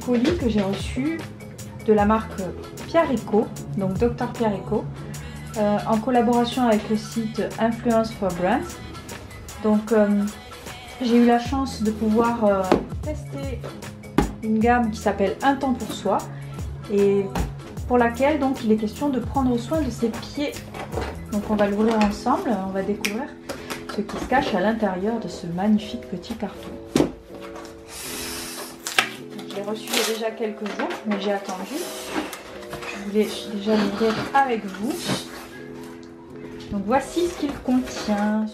colis que j'ai reçu de la marque Pierre Rico, donc Dr Pierre Rico, en collaboration avec le site Influence for Brands. Donc j'ai eu la chance de pouvoir tester une gamme qui s'appelle Un temps pour soi et pour laquelle donc il est question de prendre soin de ses pieds. Donc on va l'ouvrir ensemble, on va découvrir ce qui se cache à l'intérieur de ce magnifique petit carton. Je l'ai reçu il y a déjà quelques jours, mais j'ai attendu. Je voulais déjà l'ouvrir avec vous. Donc voici ce qu'il contient.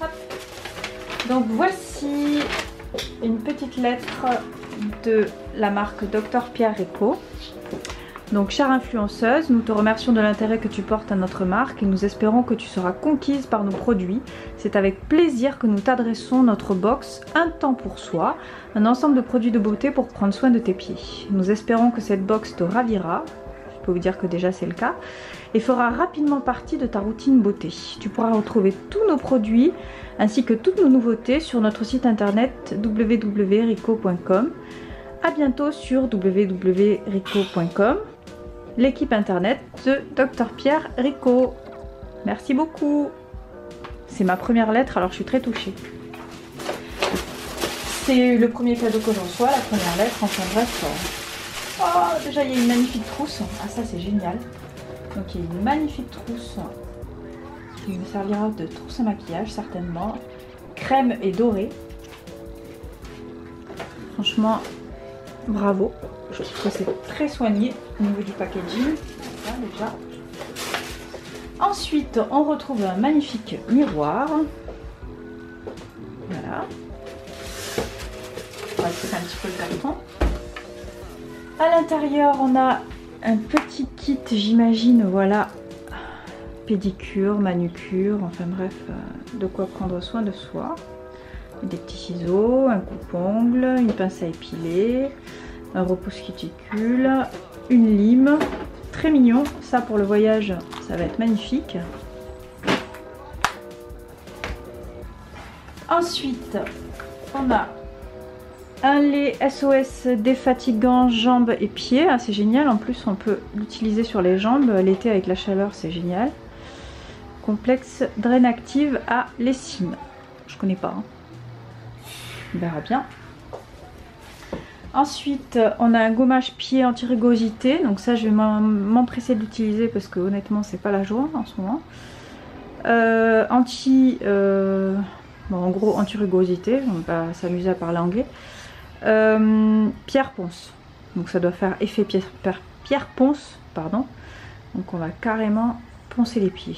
Hop. Donc voici une petite lettre de la marque Dr Pierre Rico. Donc chère influenceuse, nous te remercions de l'intérêt que tu portes à notre marque et nous espérons que tu seras conquise par nos produits. C'est avec plaisir que nous t'adressons notre box Un temps pour soi, un ensemble de produits de beauté pour prendre soin de tes pieds. Nous espérons que cette box te ravira, je peux vous dire que déjà c'est le cas, et fera rapidement partie de ta routine beauté. Tu pourras retrouver tous nos produits ainsi que toutes nos nouveautés sur notre site internet www.rico.com. A bientôt sur www.rico.com, l'équipe internet de Dr Pierre Rico. Merci beaucoup. C'est ma première lettre, alors je suis très touchée. C'est le premier cadeau que je reçois, la première lettre, enfin bref. Oh, déjà il y a une magnifique trousse. Ah ça c'est génial. Donc il y a une magnifique trousse qui me servira de trousse à maquillage certainement. Crème et dorée. Franchement, bravo. Je trouve que c'est très soigné au niveau du packaging. Voilà, déjà. Ensuite, on retrouve un magnifique miroir. Voilà. On va tirer un petit peu le carton. À l'intérieur, on a un petit kit, j'imagine, voilà, pédicure, manucure, enfin bref, de quoi prendre soin de soi. Des petits ciseaux, un coupe-ongles, une pince à épiler, un repousse cuticule, une lime, très mignon. Ça pour le voyage, ça va être magnifique. Ensuite, on a un lait SOS défatigant jambes et pieds. Ah, c'est génial, en plus on peut l'utiliser sur les jambes l'été avec la chaleur, c'est génial. Complexe Drain Active à lessine. Je connais pas, hein. On verra bien. Ensuite, on a un gommage pied anti-rugosité. Donc ça, je vais m'empresser de l'utiliser parce que honnêtement, c'est pas la joie en ce moment. Bon, en gros, anti-rugosité. On va s'amuser à parler anglais. Pierre ponce. Donc ça doit faire effet pierre ponce, pardon. Donc on va carrément poncer les pieds.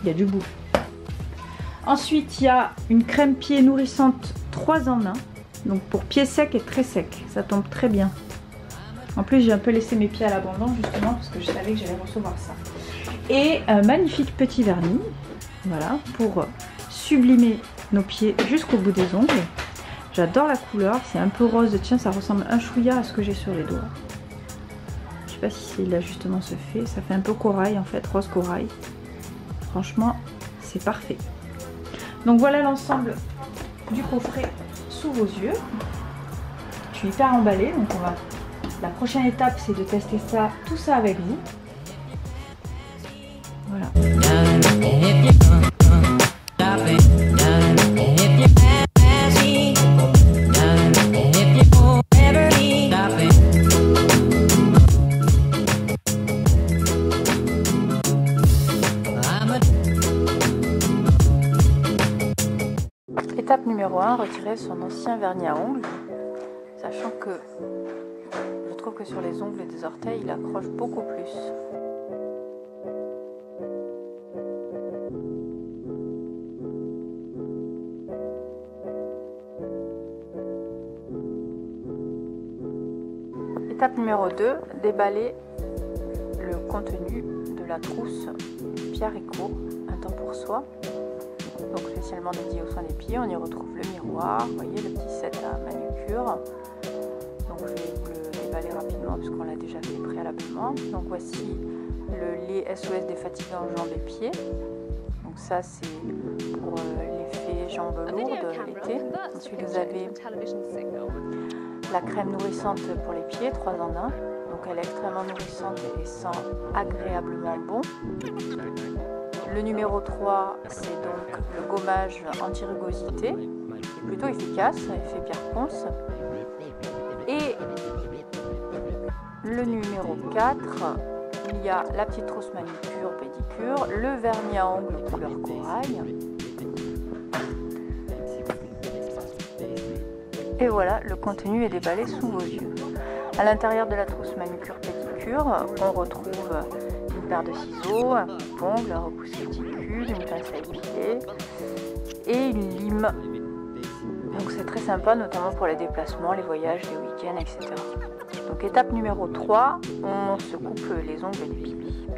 Il y a du goût. Ensuite, il y a une crème pied nourrissante 3 en 1. Donc pour pieds secs et très secs. Ça tombe très bien. En plus, j'ai un peu laissé mes pieds à l'abandon justement parce que je savais que j'allais recevoir ça. Et un magnifique petit vernis. Voilà, pour sublimer nos pieds jusqu'au bout des ongles. J'adore la couleur. C'est un peu rose. Tiens, ça ressemble un chouïa à ce que j'ai sur les doigts. Je sais pas si l'ajustement se fait. Ça fait un peu corail en fait, rose corail. Franchement, c'est parfait. Donc voilà l'ensemble du coffret sous vos yeux. Je suis hyper emballée, donc la prochaine étape c'est de tester ça, tout ça avec vous. Voilà. Étape numéro 1, retirer son ancien vernis à ongles, sachant que je trouve que sur les ongles des orteils, il accroche beaucoup plus. Étape numéro 2, déballer le contenu de la trousse Pierre Rico, Un temps pour soi. Donc spécialement dédié aux soins des pieds. On y retrouve le miroir, vous voyez, le petit set à manucure. Donc je vais vous le déballer rapidement puisqu'on l'a déjà fait préalablement. Donc voici le lait SOS défatigant jambes et pieds. Donc ça c'est pour l'effet jambes lourdes l'été. Ensuite vous avez la crème nourrissante pour les pieds, 3 en 1. Donc elle est extrêmement nourrissante et sent agréablement bon. Le numéro 3, c'est donc le gommage anti-rugosité, qui est plutôt efficace, effet Pierre Ponce. Et le numéro 4, il y a la petite trousse manucure, pédicure, le vernis à ongles couleur corail. Et voilà, le contenu est déballé sous vos yeux. À l'intérieur de la trousse manucure pédicure, on retrouve une paire de ciseaux, un coupe-ongle, un repousse cuticule, une pince à épiler et une lime. Donc c'est très sympa, notamment pour les déplacements, les voyages, les week-ends, etc. Donc étape numéro 3, on se coupe les ongles des pipis.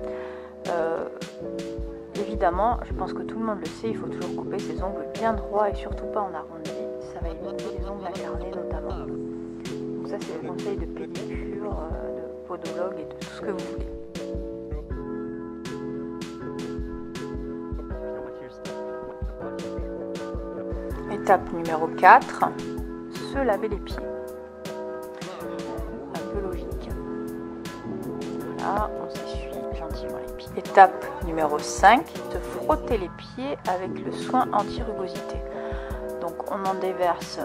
Évidemment, je pense que tout le monde le sait, il faut toujours couper ses ongles bien droits et surtout pas en arrondi. Ça va éviter les ongles incarnés notamment. Donc ça c'est le conseil de pédicure, de podologue et de tout ce que vous voulez. Étape numéro 4, se laver les pieds. Un peu logique. Voilà, on s'essuie gentiment les pieds. Étape numéro 5, se frotter les pieds avec le soin anti-rugosité. Donc on en déverse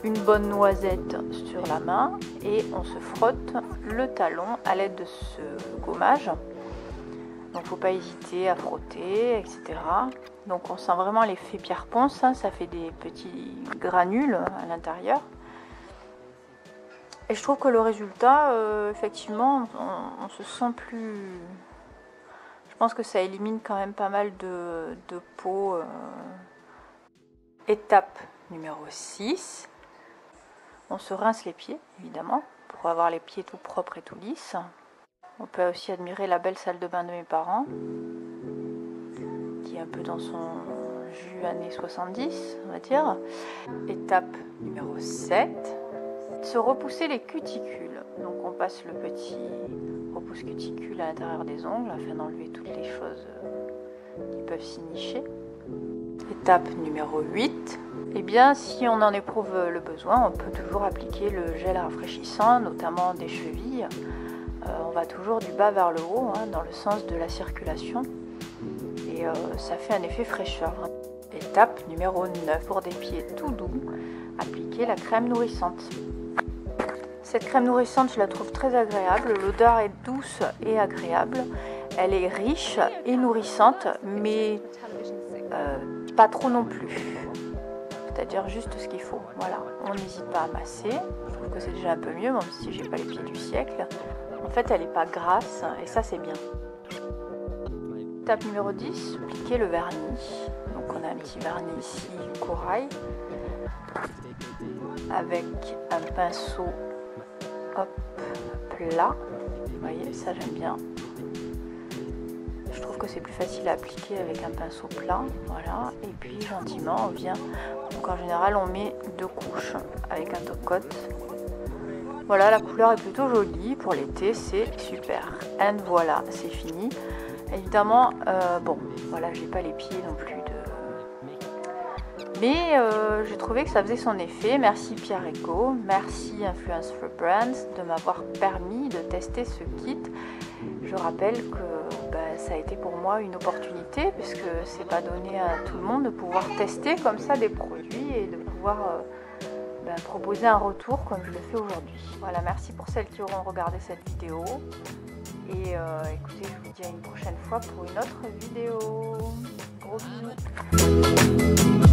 une bonne noisette sur la main et on se frotte le talon à l'aide de ce gommage. Donc il ne faut pas hésiter à frotter, etc. Donc on sent vraiment l'effet Pierre Ponce, hein, ça fait des petits granules à l'intérieur. Et je trouve que le résultat, effectivement, on se sent plus... Je pense que ça élimine quand même pas mal de peau. Étape numéro 6, on se rince les pieds, évidemment, pour avoir les pieds tout propres et tout lisses. On peut aussi admirer la belle salle de bain de mes parents, qui est un peu dans son jus années 70, on va dire. Étape numéro 7, se repousser les cuticules. Donc on passe le petit repousse cuticule à l'intérieur des ongles afin d'enlever toutes les choses qui peuvent s'y nicher. Étape numéro 8, eh bien si on en éprouve le besoin, on peut toujours appliquer le gel rafraîchissant, notamment des chevilles. On va toujours du bas vers le haut, hein, dans le sens de la circulation. Et ça fait un effet fraîcheur. Étape numéro 9, pour des pieds tout doux, appliquer la crème nourrissante. Cette crème nourrissante, je la trouve très agréable. L'odeur est douce et agréable. Elle est riche et nourrissante, mais pas trop non plus. C'est-à-dire juste ce qu'il faut. Voilà, on n'hésite pas à masser. Je trouve que c'est déjà un peu mieux, même si j'ai pas les pieds du siècle. En fait, elle n'est pas grasse et ça, c'est bien. Étape numéro 10, appliquer le vernis. Donc on a un petit vernis ici, corail, avec un pinceau plat. Vous voyez, ça j'aime bien. Je trouve que c'est plus facile à appliquer avec un pinceau plat. Voilà, et puis gentiment on vient. Donc en général on met 2 couches avec un top coat. Voilà, la couleur est plutôt jolie pour l'été, c'est super. And voilà, c'est fini. Évidemment, bon, voilà, j'ai pas les pieds non plus de... Mais j'ai trouvé que ça faisait son effet. Merci Pierre Eco, merci Influence for Brands de m'avoir permis de tester ce kit. Je rappelle que ça a été pour moi une opportunité puisque c'est pas donné à tout le monde de pouvoir tester comme ça des produits et de pouvoir proposer un retour comme je le fais aujourd'hui. Voilà, merci pour celles qui auront regardé cette vidéo. Et écoutez, je vous dis à une prochaine fois pour une autre vidéo. Gros bisous.